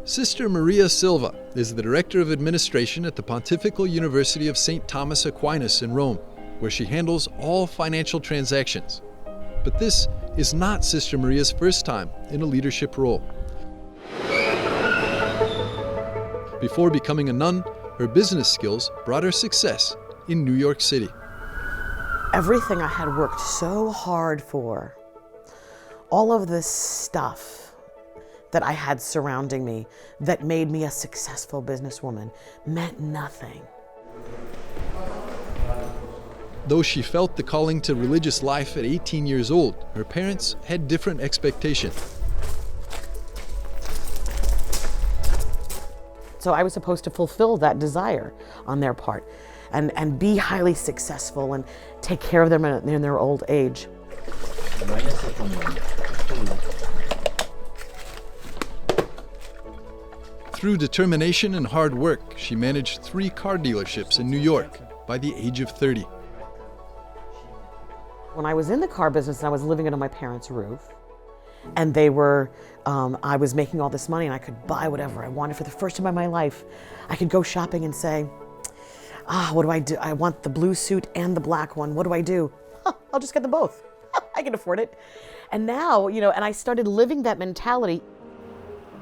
Sister Maria Silvia is the Director of Administration at the Pontifical University of St. Thomas Aquinas in Rome, where she handles all financial transactions. But this is not Sister Maria's first time in a leadership role. Before becoming a nun, her business skills brought her success in New York City. Everything I had worked so hard for, all of this stuff that I had surrounding me that made me a successful businesswoman meant nothing. Though she felt the calling to religious life at 18 years old, her parents had different expectations. So I was supposed to fulfill that desire on their part and be highly successful and take care of them in their old age. Through determination and hard work, she managed 3 car dealerships in New York by the age of 30. When I was in the car business, I was living under my parents' roof, and they were, I was making all this money and I could buy whatever I wanted for the first time in my life. I could go shopping and say, what do I do? I want the blue suit and the black one. What do I do? I'll just get them both. I can afford it. And now, and I started living that mentality.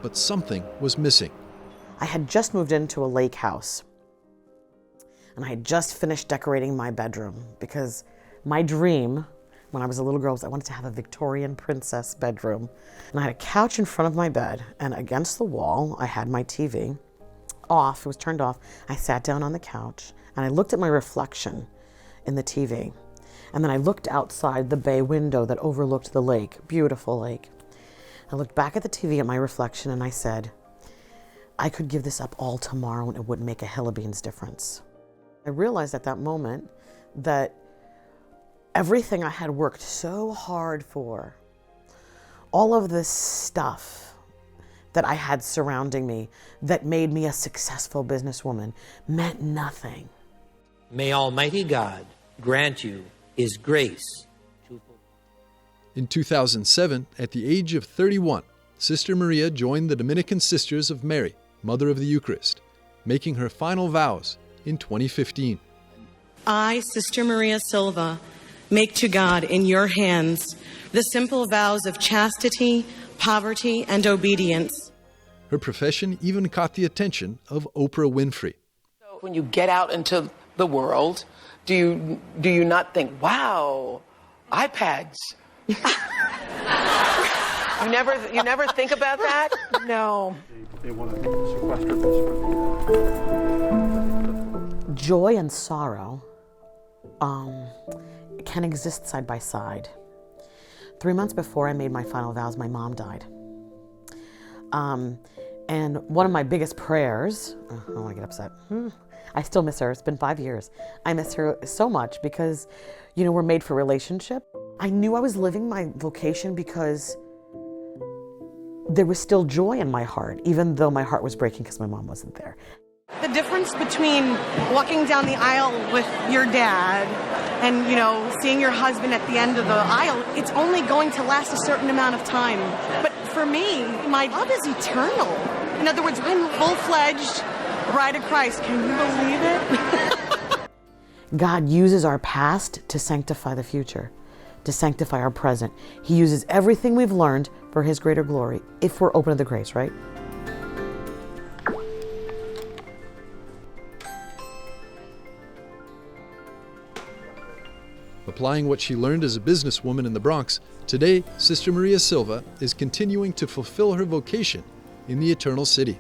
But something was missing. I had just moved into a lake house, and I had just finished decorating my bedroom because my dream when I was a little girl was I wanted to have a Victorian princess bedroom. And I had a couch in front of my bed, and against the wall, I had my TV off. It was turned off. I sat down on the couch, and I looked at my reflection in the TV. And then I looked outside the bay window that overlooked the lake, beautiful lake. I looked back at the TV at my reflection, and I said, I could give this up all tomorrow and it wouldn't make a hill of beans difference. I realized at that moment that everything I had worked so hard for, all of this stuff that I had surrounding me that made me a successful businesswoman meant nothing. May Almighty God grant you His grace. In 2007, at the age of 31, Sister Maria joined the Dominican Sisters of Mary, Mother of the Eucharist, making her final vows in 2015. I, Sister Maria Silvia, make to God in your hands the simple vows of chastity, poverty, and obedience. Her profession even caught the attention of Oprah Winfrey. When you get out into the world, do you not think, wow, iPads? You never think about that? No. They want to sequester this. Joy and sorrow can exist side by side. 3 months before I made my final vows, my mom died. And one of my biggest prayers, I don't want to get upset. I still miss her. It's been 5 years. I miss her so much because, we're made for relationship. I knew I was living my vocation because there was still joy in my heart, even though my heart was breaking because my mom wasn't there. The difference between walking down the aisle with your dad and, seeing your husband at the end of the aisle, it's only going to last a certain amount of time. But for me, my love is eternal. In other words, I'm full-fledged bride of Christ. Can you believe it? God uses our past to sanctify the future, to sanctify our present. He uses everything we've learned for His greater glory, if we're open to the grace, right? Applying what she learned as a businesswoman in the Bronx, today, Sister Maria Silvia is continuing to fulfill her vocation in the Eternal City.